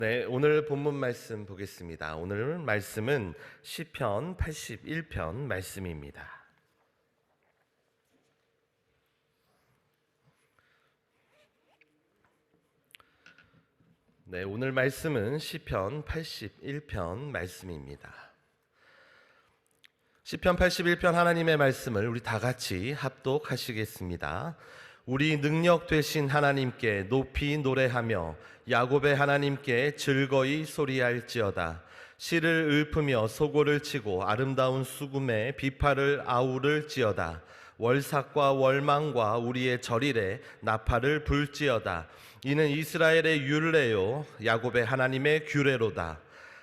네, 오늘 본문 말씀 보겠습니다. 오늘 말씀은 시편 81편 말씀입니다. 네, 오늘 말씀은 시편 81편 말씀입니다. 시편 81편 하나님의 말씀을 우리 다 같이 합독하시겠습니다. 우리 능력 되신 하나님께 높이 노래하며 야곱의 하나님께 즐거이 소리할지어다. 시를 읊으며 소고를 치고 아름다운 수금에 비파를 아우를지어다. 월삭과 월망과 우리의 절일에 나팔을 불지어다. 이는 이스라엘의 율례요 야곱의 하나님의 규례로다.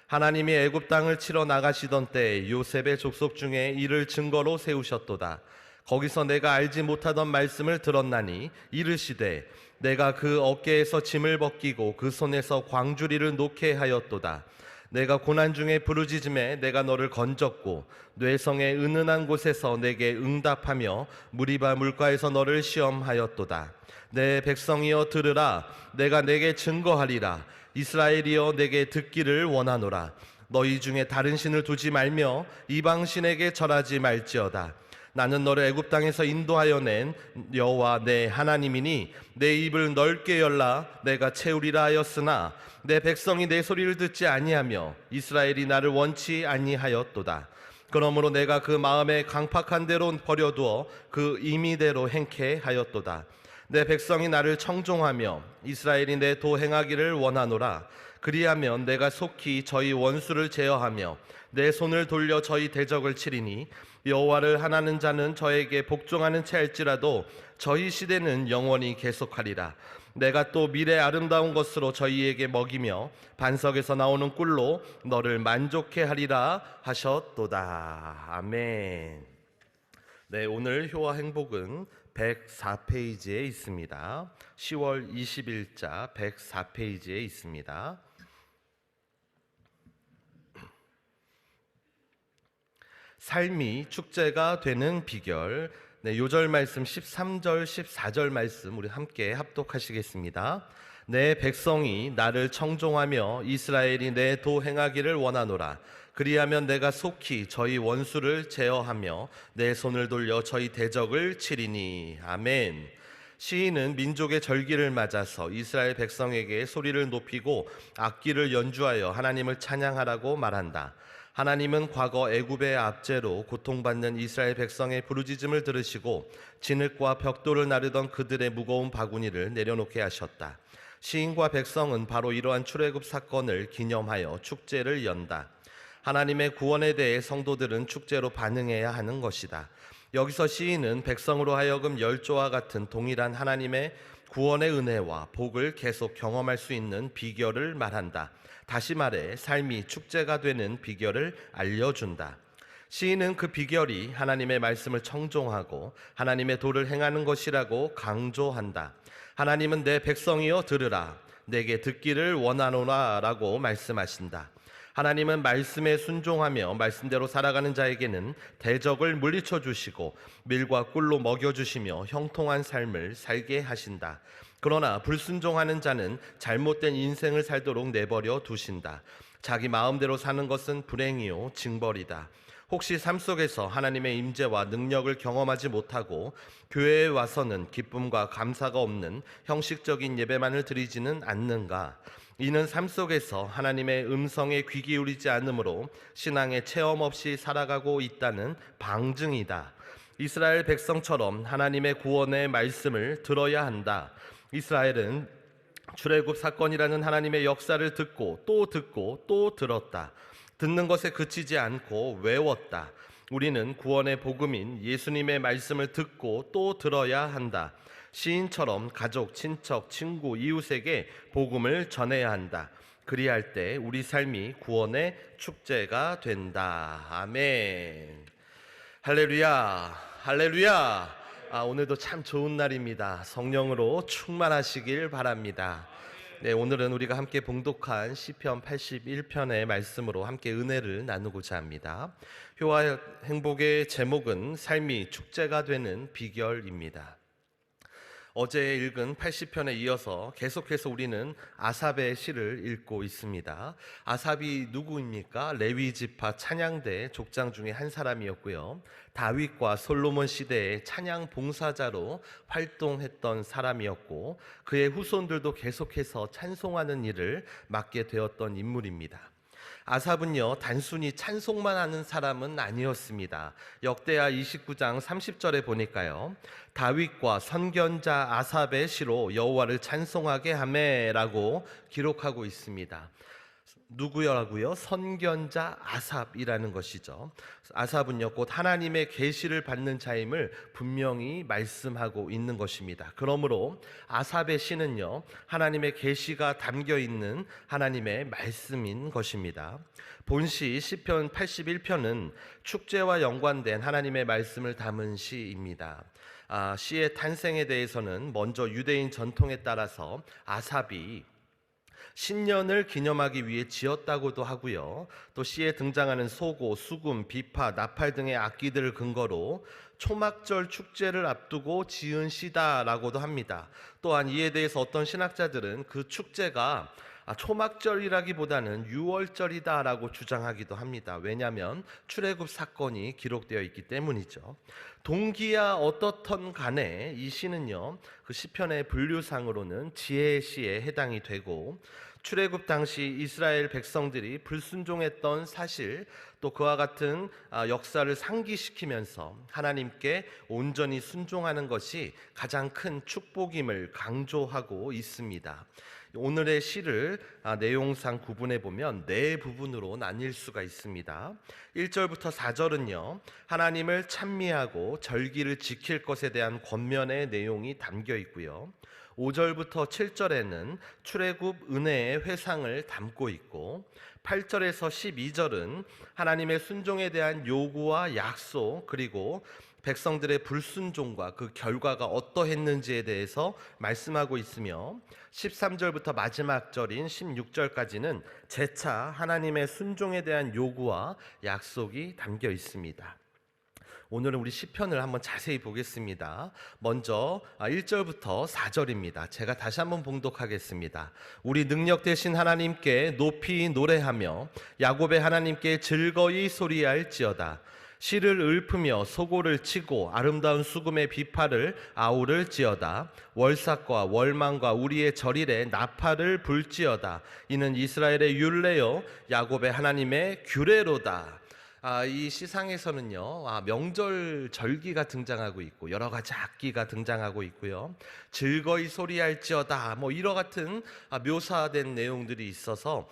하나님이 애굽 땅을 치러 나가시던 때에 요셉의 족속 중에 이를 증거로 세우셨도다. 거기서 내가 알지 못하던 말씀을 들었나니 이르시되 내가 그 어깨에서 짐을 벗기고 그 손에서 광주리를 놓게 하였도다. 내가 고난 중에 부르짖음에 내가 너를 건졌고 뇌성의 은은한 곳에서 내게 응답하며 무리바 물가에서 너를 시험하였도다. 내 백성이여 들으라. 내가 내게 증거하리라. 이스라엘이여 내게 듣기를 원하노라. 너희 중에 다른 신을 두지 말며 이방 신에게 절하지 말지어다. 나는 너를 애굽 땅에서 인도하여 낸 여호와 내 하나님이니 내 입을 넓게 열라 내가 채우리라 하였으나 내 백성이 내 소리를 듣지 아니하며 이스라엘이 나를 원치 아니하였도다. 그러므로 내가 그 마음에 강팍한 대로 버려두어 그 임의대로 행케 하였도다. 내 백성이 나를 청종하며 이스라엘이 내 도 행하기를 원하노라. 그리하면 내가 속히 저희 원수를 제어하며 내 손을 돌려 저희 대적을 치리니 여호와를 하나는 자는 저에게 복종하는 채할지라도 저희 시대는 영원히 계속하리라. 내가 또 미래 아름다운 것으로 저희에게 먹이며 반석에서 나오는 꿀로 너를 만족해 하리라 하셨도다. 아멘. 네, 오늘 효와 행복은 104페이지에 있습니다. 10월 20일자 104페이지에 있습니다. 삶이 축제가 되는 비결. 네, 요절 말씀 13절 14절 말씀 우리 함께 합독하시겠습니다. 내 백성이 나를 청종하며 이스라엘이 내 도 행하기를 원하노라. 그리하면 내가 속히 저희 원수를 제어하며 내 손을 돌려 저희 대적을 치리니. 아멘. 시인은 민족의 절기를 맞아서 이스라엘 백성에게 소리를 높이고 악기를 연주하여 하나님을 찬양하라고 말한다. 하나님은 과거 애굽의 압제로 고통받는 이스라엘 백성의 부르짖음을 들으시고 진흙과 벽돌을 나르던 그들의 무거운 바구니를 내려놓게 하셨다. 시인과 백성은 바로 이러한 출애굽 사건을 기념하여 축제를 연다. 하나님의 구원에 대해 성도들은 축제로 반응해야 하는 것이다. 여기서 시인은 백성으로 하여금 열조와 같은 동일한 하나님의 구원의 은혜와 복을 계속 경험할 수 있는 비결을 말한다. 다시 말해 삶이 축제가 되는 비결을 알려준다. 시인은 그 비결이 하나님의 말씀을 청종하고 하나님의 도를 행하는 것이라고 강조한다. 하나님은 내 백성이여 들으라. 내게 듣기를 원하노라 라고 말씀하신다. 하나님은 말씀에 순종하며 말씀대로 살아가는 자에게는 대적을 물리쳐 주시고 밀과 꿀로 먹여주시며 형통한 삶을 살게 하신다. 그러나 불순종하는 자는 잘못된 인생을 살도록 내버려 두신다. 자기 마음대로 사는 것은 불행이요 징벌이다. 혹시 삶 속에서 하나님의 임재와 능력을 경험하지 못하고 교회에 와서는 기쁨과 감사가 없는 형식적인 예배만을 드리지는 않는가? 이는 삶 속에서 하나님의 음성에 귀 기울이지 않으므로 신앙의 체험 없이 살아가고 있다는 방증이다. 이스라엘 백성처럼 하나님의 구원의 말씀을 들어야 한다. 이스라엘은 출애굽 사건이라는 하나님의 역사를 듣고 또 들었다. 듣는 것에 그치지 않고 외웠다. 우리는 구원의 복음인 예수님의 말씀을 듣고 또 들어야 한다. 시인처럼 가족, 친척, 친구, 이웃에게 복음을 전해야 한다. 그리할 때 우리 삶이 구원의 축제가 된다. 아멘. 할렐루야, 할렐루야. 오늘도 참 좋은 날입니다. 성령으로 충만하시길 바랍니다. 네, 오늘은 우리가 함께 봉독한 시편 81편의 말씀으로 함께 은혜를 나누고자 합니다. 효와 행복의 제목은 삶이 축제가 되는 비결입니다. 어제 읽은 80편에 이어서 계속해서 우리는 아삽의 시를 읽고 있습니다. 아삽이 누구입니까? 레위 지파 찬양대 족장 중에 한 사람이었고요. 다윗과 솔로몬 시대의 찬양 봉사자로 활동했던 사람이었고, 그의 후손들도 계속해서 찬송하는 일을 맡게 되었던 인물입니다. 아삽은요, 단순히 찬송만 하는 사람은 아니었습니다. 역대하 29장 30절에 보니까요, 다윗과 선견자 아삽의 시로 여호와를 찬송하게 하매라고 기록하고 있습니다. 누구라고요? 선견자 아삽이라는 것이죠. 아삽은요, 곧 하나님의 계시를 받는 자임을 분명히 말씀하고 있는 것입니다. 그러므로 아삽의 시는요, 하나님의 계시가 담겨 있는 하나님의 말씀인 것입니다. 본시 시편 81편은 축제와 연관된 하나님의 말씀을 담은 시입니다. 시의 탄생에 대해서는 먼저 유대인 전통에 따라서 아삽이 신년을 기념하기 위해 지었다고도 하고요. 또 시에 등장하는 소고, 수금, 비파, 나팔 등의 악기들을 근거로 초막절 축제를 앞두고 지은 시다라고도 합니다. 또한 이에 대해서 어떤 신학자들은 그 축제가 초막절이라기보다는 유월절이다라고 주장하기도 합니다. 왜냐하면 출애굽 사건이 기록되어 있기 때문이죠. 동기야 어떻든 간에 이 시는요, 그 시편의 분류상으로는 지혜의 시에 해당이 되고, 출애굽 당시 이스라엘 백성들이 불순종했던 사실, 또 그와 같은 역사를 상기시키면서 하나님께 온전히 순종하는 것이 가장 큰 축복임을 강조하고 있습니다. 오늘의 시를 내용상 구분해 보면 네 부분으로 나뉠 수가 있습니다. 1절부터 4절은요, 하나님을 찬미하고 절기를 지킬 것에 대한 권면의 내용이 담겨 있고요. 5절부터 7절에는 출애굽 은혜의 회상을 담고 있고, 8절에서 12절은 하나님의 순종에 대한 요구와 약속, 그리고 백성들의 불순종과 그 결과가 어떠했는지에 대해서 말씀하고 있으며, 13절부터 마지막 절인 16절까지는 재차 하나님의 순종에 대한 요구와 약속이 담겨 있습니다. 오늘은 우리 시편을 한번 자세히 보겠습니다. 먼저 1절부터 4절입니다. 제가 다시 한번 봉독하겠습니다. 우리 능력 되신 하나님께 높이 노래하며 야곱의 하나님께 즐거이 소리할지어다. 시를 읊으며 소고를 치고 아름다운 수금의 비파를 아우를지어다. 월삭과 월망과 우리의 절일에 나팔을 불지어다. 이는 이스라엘의 율례요 야곱의 하나님의 규례로다. 이 시상에서는요, 명절 절기가 등장하고 있고 여러 가지 악기가 등장하고 있고요, 즐거이 소리할지어다 이와 같은 묘사된 내용들이 있어서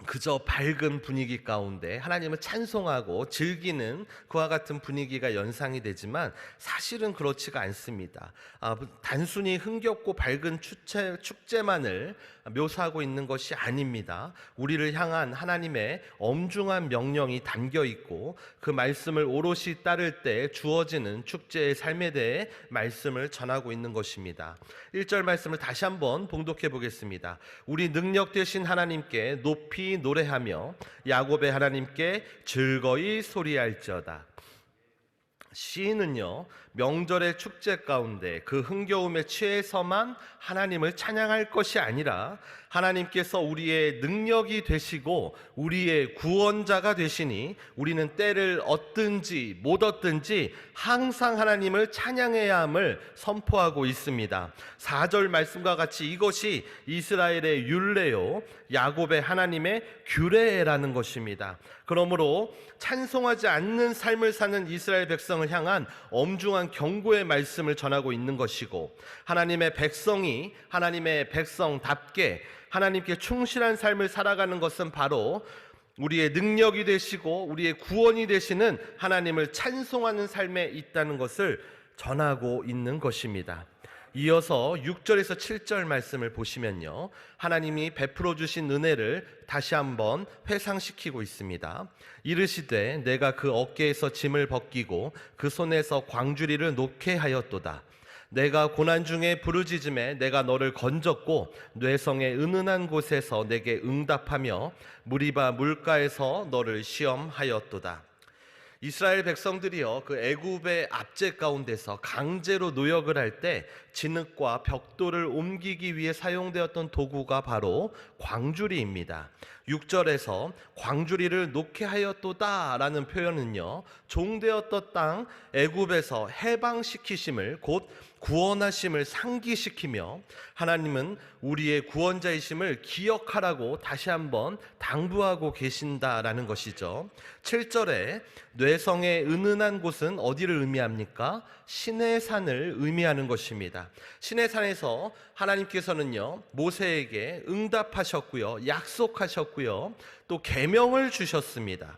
그저 밝은 분위기 가운데 하나님을 찬송하고 즐기는 그와 같은 분위기가 연상이 되지만 사실은 그렇지가 않습니다. 단순히 흥겹고 밝은 축제만을 묘사하고 있는 것이 아닙니다. 우리를 향한 하나님의 엄중한 명령이 담겨 있고, 그 말씀을 오롯이 따를 때 주어지는 축제의 삶에 대해 말씀을 전하고 있는 것입니다. 1절 말씀을 다시 한번 봉독해 보겠습니다. 우리 능력 되신 하나님께 높이 노래하며 야곱의 하나님께 즐거이 소리할지어다. 시인은요, 명절의 축제 가운데 그 흥겨움에 취해서만 하나님을 찬양할 것이 아니라 하나님께서 우리의 능력이 되시고 우리의 구원자가 되시니 우리는 때를 얻든지 못 얻든지 항상 하나님을 찬양해야 함을 선포하고 있습니다. 4절 말씀과 같이 이것이 이스라엘의 율례요 야곱의 하나님의 규례라는 것입니다. 그러므로 찬송하지 않는 삶을 사는 이스라엘 백성을 향한 엄중한 경고의 말씀을 전하고 있는 것이고, 하나님의 백성이 하나님의 백성답게 하나님께 충실한 삶을 살아가는 것은 바로 우리의 능력이 되시고 우리의 구원이 되시는 하나님을 찬송하는 삶에 있다는 것을 전하고 있는 것입니다. 이어서 6절에서 7절 말씀을 보시면요, 하나님이 베풀어 주신 은혜를 다시 한번 회상시키고 있습니다. 이르시되 내가 그 어깨에서 짐을 벗기고 그 손에서 광주리를 놓게 하였도다. 내가 고난 중에 부르짖음에 내가 너를 건졌고 뇌성의 은은한 곳에서 내게 응답하며 무리바 물가에서 너를 시험하였도다. 이스라엘 백성들이요, 그 애굽의 압제 가운데서 강제로 노역을 할 때 진흙과 벽돌을 옮기기 위해 사용되었던 도구가 바로 광주리입니다. 6절에서 광주리를 놓게 하였도다 라는 표현은요, 종되었던 땅 애굽에서 해방시키심을, 곧 구원하심을 상기시키며 하나님은 우리의 구원자이심을 기억하라고 다시 한번 당부하고 계신다라는 것이죠. 7절에 뇌성의 은은한 곳은 어디를 의미합니까? 시내산을 의미하는 것입니다. 시내산에서 하나님께서는요, 모세에게 응답하셨고요, 약속하셨고요, 또 계명을 주셨습니다.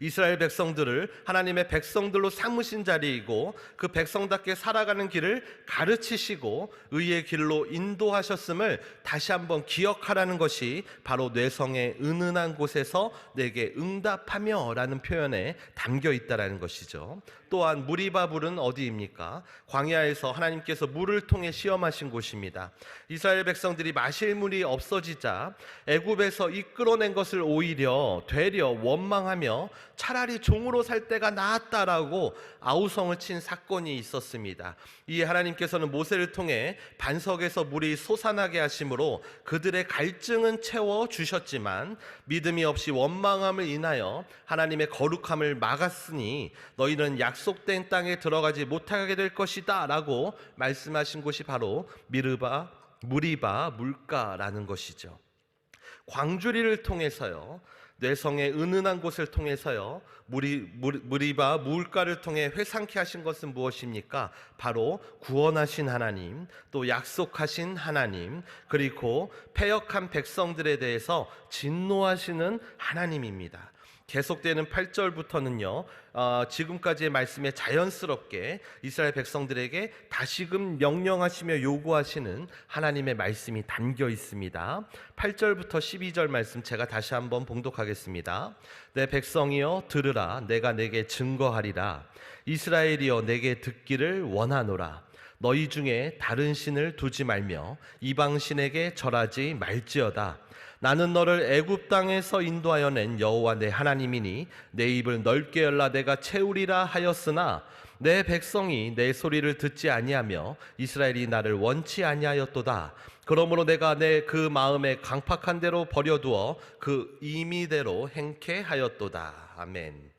이스라엘 백성들을 하나님의 백성들로 삼으신 자리이고, 그 백성답게 살아가는 길을 가르치시고 의의 길로 인도하셨음을 다시 한번 기억하라는 것이 바로 뇌성의 은은한 곳에서 내게 응답하며 라는 표현에 담겨 있다는 것이죠. 또한 무리바불은 어디입니까? 광야에서 하나님께서 물을 통해 시험하신 곳입니다. 이스라엘 백성들이 마실 물이 없어지자 애굽에서 이끌어낸 것을 오히려 되려 원망하며 차라리 종으로 살 때가 나았다라고 아우성을 친 사건이 있었습니다. 이에 하나님께서는 모세를 통해 반석에서 물이 솟아나게 하심으로 그들의 갈증은 채워주셨지만 믿음이 없이 원망함을 인하여 하나님의 거룩함을 막았으니 너희는 약속된 땅에 들어가지 못하게 될 것이다 라고 말씀하신 곳이 바로 무리바 물가라는 것이죠. 광주리를 통해서요, 뇌성의 은은한 곳을 통해서요, 무리바 물가를 통해 회상케 하신 것은 무엇입니까? 바로 구원하신 하나님, 또 약속하신 하나님, 그리고 패역한 백성들에 대해서 진노하시는 하나님입니다. 계속되는 8절부터는요, 지금까지의 말씀에 자연스럽게 이스라엘 백성들에게 다시금 명령하시며 요구하시는 하나님의 말씀이 담겨 있습니다. 8절부터 12절 말씀 제가 다시 한번 봉독하겠습니다. 내 백성이여 들으라, 내가 내게 증거하리라. 이스라엘이여 내게 듣기를 원하노라. 너희 중에 다른 신을 두지 말며 이방 신에게 절하지 말지어다. 나는 너를 애굽 땅에서 인도하여 낸 여호와 내 하나님이니 내 입을 넓게 열라 내가 채우리라 하였으나 내 백성이 내 소리를 듣지 아니하며 이스라엘이 나를 원치 아니하였도다. 그러므로 내가 내 그 마음에 강팍한 대로 버려두어 그 임의대로 행케 하였도다. 아멘.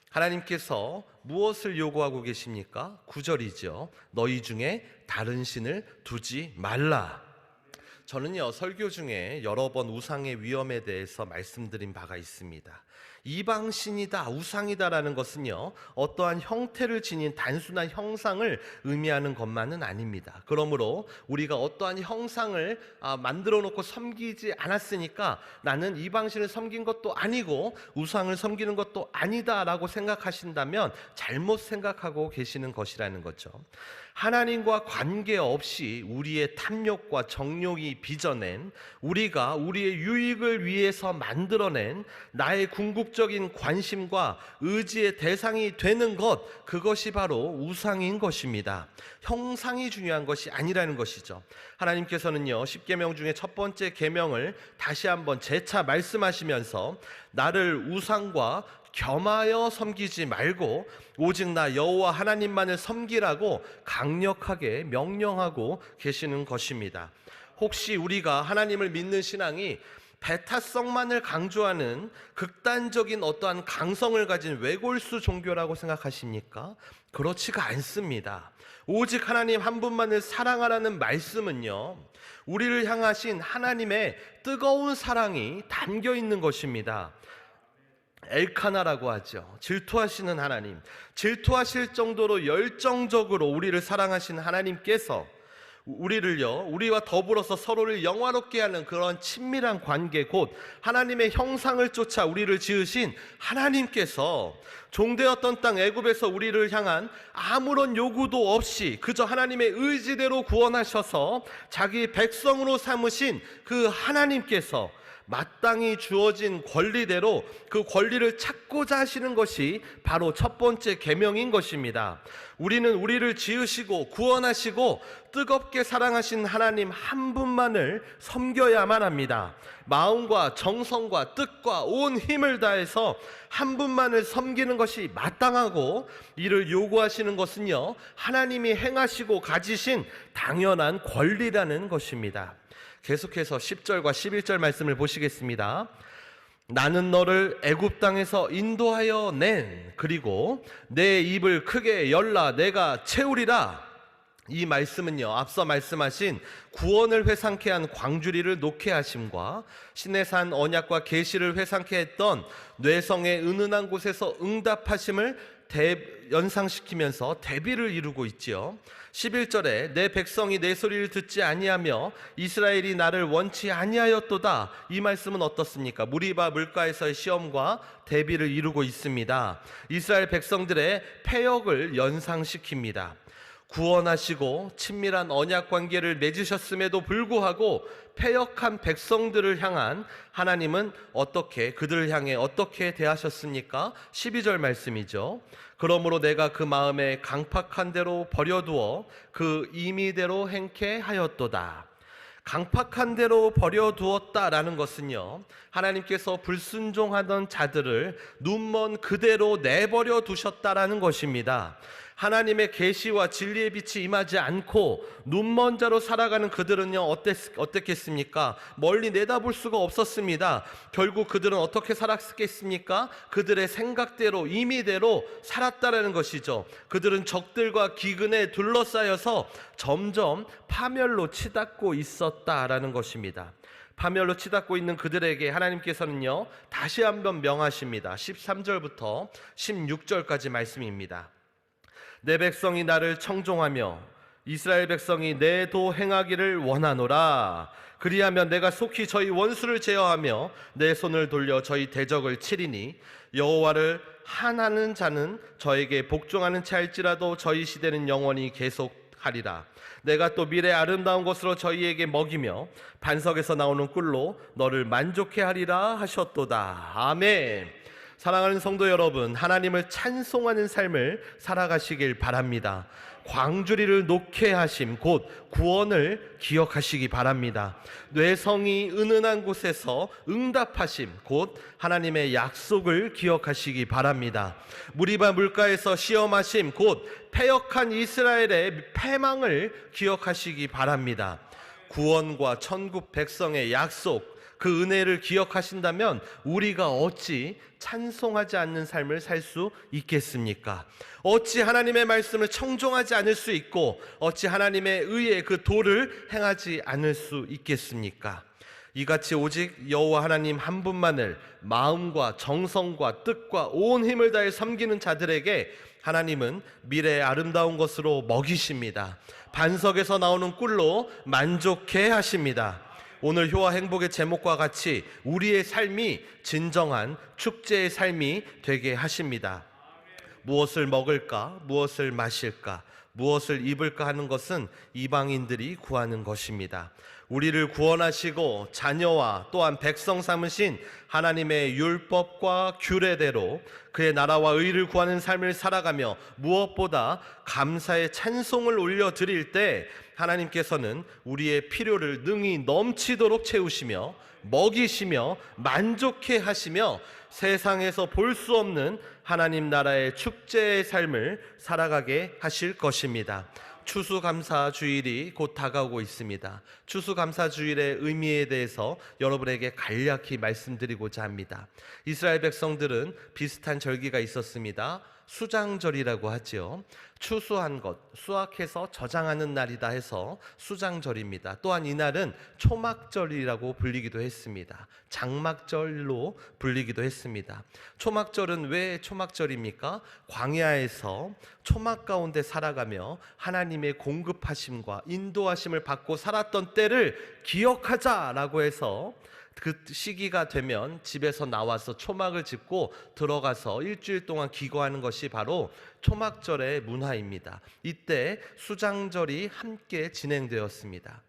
하나님께서 무엇을 요구하고 계십니까? 9절이죠. 너희 중에 다른 신을 두지 말라. 저는요, 설교 중에 여러 번 우상의 위험에 대해서 말씀드린 바가 있습니다. 이방신이다, 우상이다라는 것은요, 어떠한 형태를 지닌 단순한 형상을 의미하는 것만은 아닙니다. 그러므로 우리가 어떠한 형상을 만들어 놓고 섬기지 않았으니까 나는 이방신을 섬긴 것도 아니고 우상을 섬기는 것도 아니다라고 생각하신다면 잘못 생각하고 계시는 것이라는 거죠. 하나님과 관계없이 우리의 탐욕과 정욕이 빚어낸, 우리가 우리의 유익을 위해서 만들어낸 나의 궁극적인 관심과 의지의 대상이 되는 것, 그것이 바로 우상인 것입니다. 형상이 중요한 것이 아니라는 것이죠. 하나님께서는요, 10계명 중에 첫 번째 계명을 다시 한번 재차 말씀하시면서 나를 우상과 겸하여 섬기지 말고 오직 나 여호와 하나님만을 섬기라고 강력하게 명령하고 계시는 것입니다. 혹시 우리가 하나님을 믿는 신앙이 배타성만을 강조하는 극단적인 어떠한 강성을 가진 외골수 종교라고 생각하십니까? 그렇지가 않습니다. 오직 하나님 한 분만을 사랑하라는 말씀은요, 우리를 향하신 하나님의 뜨거운 사랑이 담겨 있는 것입니다. 엘카나라고 하죠. 질투하시는 하나님, 질투하실 정도로 열정적으로 우리를 사랑하신 하나님께서 우리와 더불어서 서로를 영화롭게 하는 그런 친밀한 관계, 곧 하나님의 형상을 쫓아 우리를 지으신 하나님께서 종되었던 땅 애굽에서 우리를 향한 아무런 요구도 없이 그저 하나님의 의지대로 구원하셔서 자기 백성으로 삼으신 그 하나님께서 마땅히 주어진 권리대로 그 권리를 찾고자 하시는 것이 바로 첫 번째 계명인 것입니다. 우리는 우리를 지으시고 구원하시고 뜨겁게 사랑하신 하나님 한 분만을 섬겨야만 합니다. 마음과 정성과 뜻과 온 힘을 다해서 한 분만을 섬기는 것이 마땅하고, 이를 요구하시는 것은요, 하나님이 행하시고 가지신 당연한 권리라는 것입니다. 계속해서 10절과 11절 말씀을 보시겠습니다. 나는 너를 애굽 땅에서 인도하여 낸, 그리고 내 입을 크게 열라 내가 채우리라. 이 말씀은요, 앞서 말씀하신 구원을 회상케 한 광주리를 놓게 하심과 신의 산 언약과 계시를 회상케 했던 뇌성의 은은한 곳에서 응답하심을 연상시키면서 대비를 이루고 있지요. 11절에 내 백성이 내 소리를 듣지 아니하며 이스라엘이 나를 원치 아니하였도다. 이 말씀은 어떻습니까? 무리바 물가에서의 시험과 대비를 이루고 있습니다. 이스라엘 백성들의 패역을 연상시킵니다. 구원하시고 친밀한 언약 관계를 맺으셨음에도 불구하고 패역한 백성들을 향한 하나님은 그들을 향해 어떻게 대하셨습니까? 12절 말씀이죠. 그러므로 내가 그 마음에 강팍한 대로 버려두어 그 임의대로 행케 하였도다. 강팍한 대로 버려두었다라는 것은요, 하나님께서 불순종하던 자들을 눈먼 그대로 내버려 두셨다라는 것입니다. 하나님의 계시와 진리의 빛이 임하지 않고 눈먼 자로 살아가는 그들은요, 어땠겠습니까? 멀리 내다볼 수가 없었습니다. 결국 그들은 어떻게 살았겠습니까? 그들의 생각대로, 임의대로 살았다라는 것이죠. 그들은 적들과 기근에 둘러싸여서 점점 파멸로 치닫고 있었다라는 것입니다. 파멸로 치닫고 있는 그들에게 하나님께서는요, 다시 한번 명하십니다. 13절부터 16절까지 말씀입니다. 내 백성이 나를 청종하며 이스라엘 백성이 내 도 행하기를 원하노라. 그리하면 내가 속히 저희 원수를 제어하며 내 손을 돌려 저희 대적을 치리니 여호와를 한하는 자는 저에게 복종하는 자일지라도 저희 시대는 영원히 계속하리라. 내가 또 미래 아름다운 것으로 저희에게 먹이며 반석에서 나오는 꿀로 너를 만족해 하리라 하셨도다. 아멘. 사랑하는 성도 여러분, 하나님을 찬송하는 삶을 살아가시길 바랍니다. 광주리를 놓게 하심, 곧 구원을 기억하시기 바랍니다. 뇌성이 은은한 곳에서 응답하심, 곧 하나님의 약속을 기억하시기 바랍니다. 무리바 물가에서 시험하심, 곧 패역한 이스라엘의 패망을 기억하시기 바랍니다. 구원과 천국 백성의 약속, 그 은혜를 기억하신다면 우리가 어찌 찬송하지 않는 삶을 살 수 있겠습니까? 어찌 하나님의 말씀을 청종하지 않을 수 있고 어찌 하나님의 의의 그 도를 행하지 않을 수 있겠습니까? 이같이 오직 여호와 하나님 한 분만을 마음과 정성과 뜻과 온 힘을 다해 섬기는 자들에게 하나님은 미래의 아름다운 것으로 먹이십니다. 반석에서 나오는 꿀로 만족해 하십니다. 오늘 효와 행복의 제목과 같이 우리의 삶이 진정한 축제의 삶이 되게 하십니다. 무엇을 먹을까, 무엇을 마실까, 무엇을 입을까 하는 것은 이방인들이 구하는 것입니다. 우리를 구원하시고 자녀와 또한 백성 삼으신 하나님의 율법과 규례대로 그의 나라와 의를 구하는 삶을 살아가며 무엇보다 감사의 찬송을 올려드릴 때 하나님께서는 우리의 필요를 능히 넘치도록 채우시며 먹이시며 만족해 하시며 세상에서 볼 수 없는 하나님 나라의 축제의 삶을 살아가게 하실 것입니다. 추수감사주일이 곧 다가오고 있습니다. 추수감사주일의 의미에 대해서 여러분에게 간략히 말씀드리고자 합니다. 이스라엘 백성들은 비슷한 절기가 있었습니다. 수장절이라고 하죠. 추수한 것, 수확해서 저장하는 날이다 해서 수장절입니다. 또한 이날은 초막절이라고 불리기도 했습니다. 장막절로 불리기도 했습니다. 초막절은 왜 초막절입니까? 광야에서 초막 가운데 살아가며 하나님의 공급하심과 인도하심을 받고 살았던 때를 기억하자라고 해서 그 시기가 되면 집에서 나와서 초막을 짚고 들어가서 일주일 동안 기거하는 것이 바로 초막절의 문화입니다. 이때 수장절이 함께 진행되었습니다.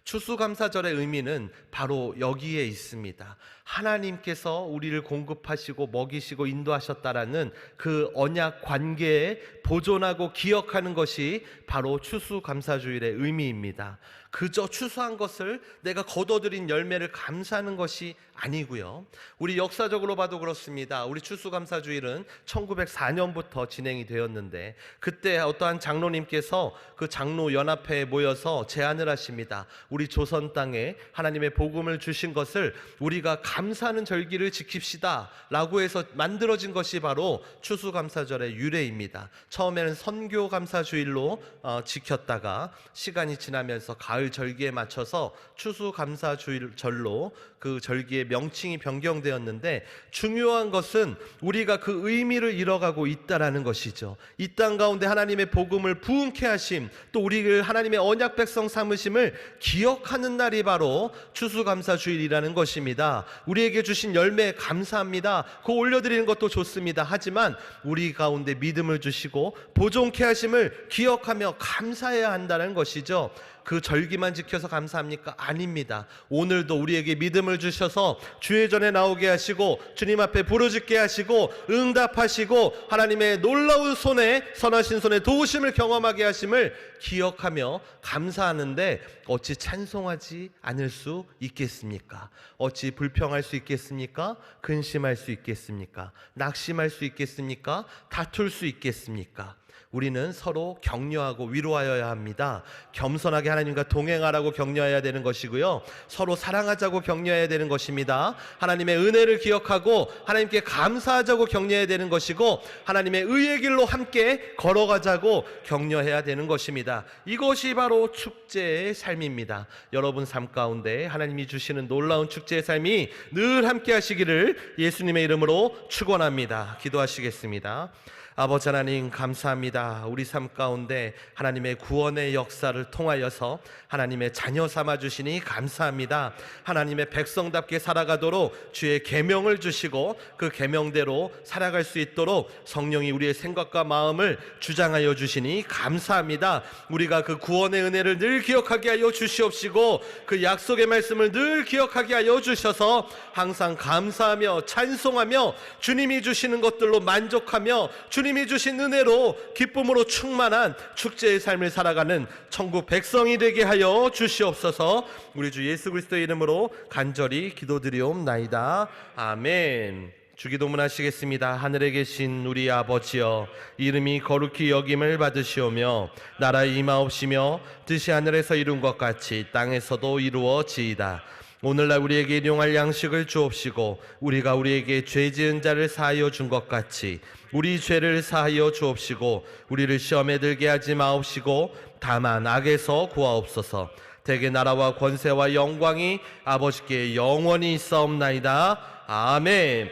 추수감사절의 의미는 바로 여기에 있습니다. 하나님께서 우리를 공급하시고 먹이시고 인도하셨다라는 그 언약 관계에 보존하고 기억하는 것이 바로 추수감사주일의 의미입니다. 그저 추수한 것을 내가 거둬들인 열매를 감사하는 것이 아니고요. 우리 역사적으로 봐도 그렇습니다. 우리 추수감사주일은 1904년부터 진행이 되었는데, 그때 어떠한 장로님께서 그 장로연합회에 모여서 제안을 하십니다. 우리 조선 땅에 하나님의 복음을 주신 것을 우리가 감사하는 절기를 지킵시다 라고 해서 만들어진 것이 바로 추수감사절의 유래입니다. 처음에는 선교감사주일로 지켰다가 시간이 지나면서 가을 절기에 맞춰서 추수감사주일절로 그 절기의 명칭이 변경되었는데, 중요한 것은 우리가 그 의미를 잃어가고 있다라는 것이죠. 이 땅 가운데 하나님의 복음을 부흥케 하심, 또 우리를 하나님의 언약 백성 삼으심을 기억하는 날이 바로 추수감사주일이라는 것입니다. 우리에게 주신 열매 감사합니다. 그거 올려드리는 것도 좋습니다. 하지만 우리 가운데 믿음을 주시고 보존케 하심을 기억하며 감사해야 한다는 것이죠. 그 절기만 지켜서 감사합니까? 아닙니다. 오늘도 우리에게 믿음을 주셔서 주의 전에 나오게 하시고 주님 앞에 부르짖게 하시고 응답하시고 하나님의 놀라운 손에, 선하신 손에 도우심을 경험하게 하심을 기억하며 감사하는데 어찌 찬송하지 않을 수 있겠습니까? 어찌 불평할 수 있겠습니까? 근심할 수 있겠습니까? 낙심할 수 있겠습니까? 다툴 수 있겠습니까? 우리는 서로 격려하고 위로하여야 합니다. 겸손하게 하나님과 동행하라고 격려해야 되는 것이고요, 서로 사랑하자고 격려해야 되는 것입니다. 하나님의 은혜를 기억하고 하나님께 감사하자고 격려해야 되는 것이고, 하나님의 의의 길로 함께 걸어가자고 격려해야 되는 것입니다. 이것이 바로 축제의 삶입니다. 여러분 삶 가운데 하나님이 주시는 놀라운 축제의 삶이 늘 함께 하시기를 예수님의 이름으로 축원합니다. 기도하시겠습니다. 아버지 하나님, 감사합니다. 우리 삶 가운데 하나님의 구원의 역사를 통하여서 하나님의 자녀 삼아 주시니 감사합니다. 하나님의 백성답게 살아가도록 주의 계명을 주시고 그 계명대로 살아갈 수 있도록 성령이 우리의 생각과 마음을 주장하여 주시니 감사합니다. 우리가 그 구원의 은혜를 늘 기억하게 하여 주시옵시고 그 약속의 말씀을 늘 기억하게 하여 주셔서 항상 감사하며 찬송하며 주님이 주시는 것들로 만족하며 주님이 주신 은혜로 기쁨으로 충만한 축제의 삶을 살아가는 천국 백성이 되게 하여 주시옵소서. 우리 주 예수 그리스도의 이름으로 간절히 기도드리옵나이다. 아멘. 주기도문 하시겠습니다. 하늘에 계신 우리 아버지여, 이름이 거룩히 여김을 받으시오며 나라의 임하옵시며 뜻이 하늘에서 이룬 것 같이 땅에서도 이루어지이다. 오늘날 우리에게 일용할 양식을 주옵시고 우리가 우리에게 죄 지은 자를 사하여 준 것 같이 우리 죄를 사하여 주옵시고 우리를 시험에 들게 하지 마옵시고 다만 악에서 구하옵소서. 대개 나라와 권세와 영광이 아버지께 영원히 있사옵나이다. 아멘.